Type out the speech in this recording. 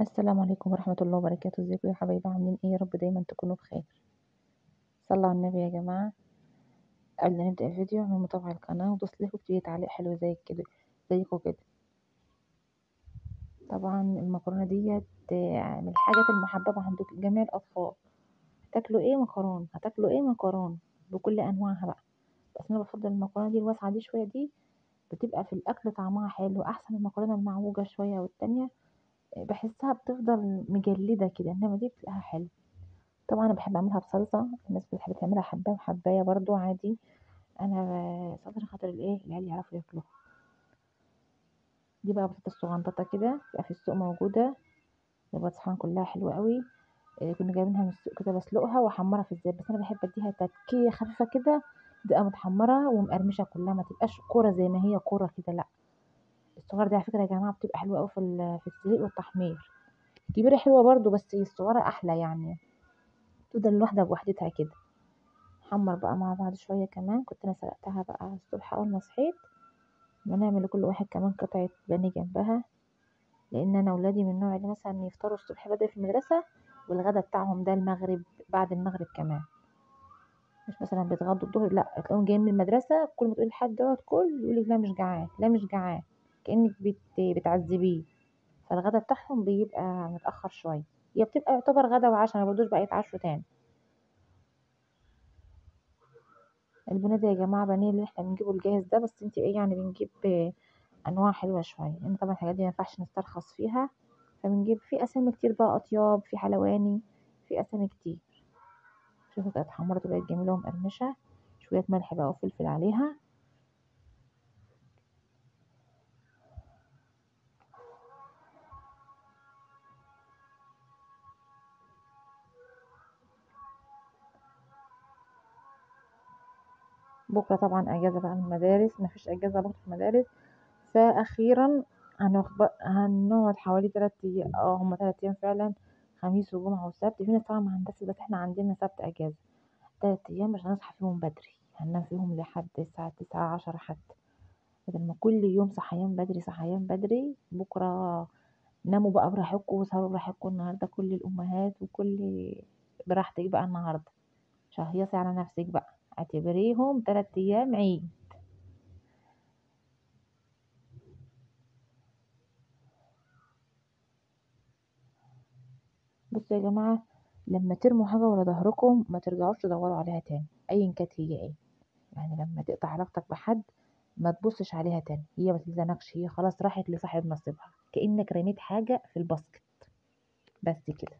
السلام عليكم ورحمة الله وبركاته، ازيكم يا حبايبي عاملين ايه؟ يا رب دايما تكونوا بخير. صلوا على النبي يا جماعة. قبل ما نبدأ الفيديو اعملوا متابعة القناة ودوس لايك واكتبوا تعليق حلو زي كده زيكم كده. طبعا المكرونة ديت من الحاجات المحببة عند جميع الأطفال. هتاكلوا ايه؟ مكرونة. هتاكلوا ايه؟ مكرونة بكل أنواعها بقى. بس أنا بفضل المكرونة دي الواسعة دي شوية، دي بتبقى في الأكل طعمها حلو أحسن من المكرونة المعوجة شوية، والتانية بحسها بتفضل مجلدة كده، إنما دي بتبقى حلو. طبعا انا بحب اعملها بصلصه، الناس بتحب تعملها حبايه وحبايه برضو عادي. انا صدر خاطر الايه العيال يعرفوا ياكلوها. دي بقى بطاطس صغنططه كده بتبقى في السوق موجوده، بتبقى صحان كلها حلوه قوي. كنا جايبينها من السوق كده، بسلقها واحمرها في الزيت، بس انا بحب اديها تتكيه خفيفه كده، تبقى متحمره ومقرمشه كلها، ما تبقاش كوره زي ما هي كوره كده، لا. الصغير دي على فكره يا جماعه بتبقى حلوه قوي في السليق والتحمير. الكبيره حلوه برضو بس الصغيره احلى يعني، تفضل الواحده بوحدتها كده. نحمر بقى مع بعض شوية كمان. كنت انا سلقتها بقى الصبح اول ما صحيت، ونعمل لكل واحد كمان قطعة بانيه جنبها، لان انا ولادي من النوع اللي مثلا يفطروا الصبح بدري في المدرسة، والغدا بتاعهم ده المغرب، بعد المغرب كمان. مش مثلا بيتغدوا الظهر، لا، تلاقيهم جايين من المدرسة كل ما تقول لحد اقعد كل يقول لك لا مش جعان، لا مش جعان، كأنك بتعذبيه. فالغدا بتاعهم بيبقى متأخر شوية، هي بتبقى يعتبر غدا وعشاء، ما بدوش بقى يتعشوا تاني. البنات ده يا جماعة بانيه اللي احنا بنجيبه الجاهز ده، بس انت ايه يعني بنجيب انواع حلوة شوية، لان طبعا الحاجات دي ما ينفعش نسترخص فيها. فبنجيب في اسامي كتير بقى، اطياب، في حلواني، في اسامي كتير. شوفوا بقت اتحمرت وبقت جميلة ومقرمشة. شوية ملح بقى وفلفل عليها. بكرة طبعا اجازة بقى من المدارس، مفيش اجازة بكرة في المدارس. فاخيرا هنقعد حوالي 3 ايام، هما 3 ايام فعلا، خميس وجمعة وسبت. في ناس طبعا ما عندهاش، بس احنا عندنا سبت اجازة. 3 ايام مش هنصحى فيهم بدري، هننام فيهم لحد الساعة 9 10 حتى، بدل ما كل يوم صحيان بدري صحيان بدري. بكرة ناموا بقى براحتكم وسهروا براحتكم النهاردة، كل الأمهات وكل براحتك بقى النهاردة. شهيصي على نفسك بقى، اعتبريهم 3 أيام عيد. بصوا يا جماعة، لما ترموا حاجة ورا ظهركم ما ترجعوش تدوروا عليها تاني، أيا كانت هي ايه. يعني لما تقطع علاقتك بحد ما تبصش عليها تاني، هي ما تلزمكش، هي خلاص راحت لصاحب نصيبها، كأنك رميت حاجة في الباسكت، بس كده.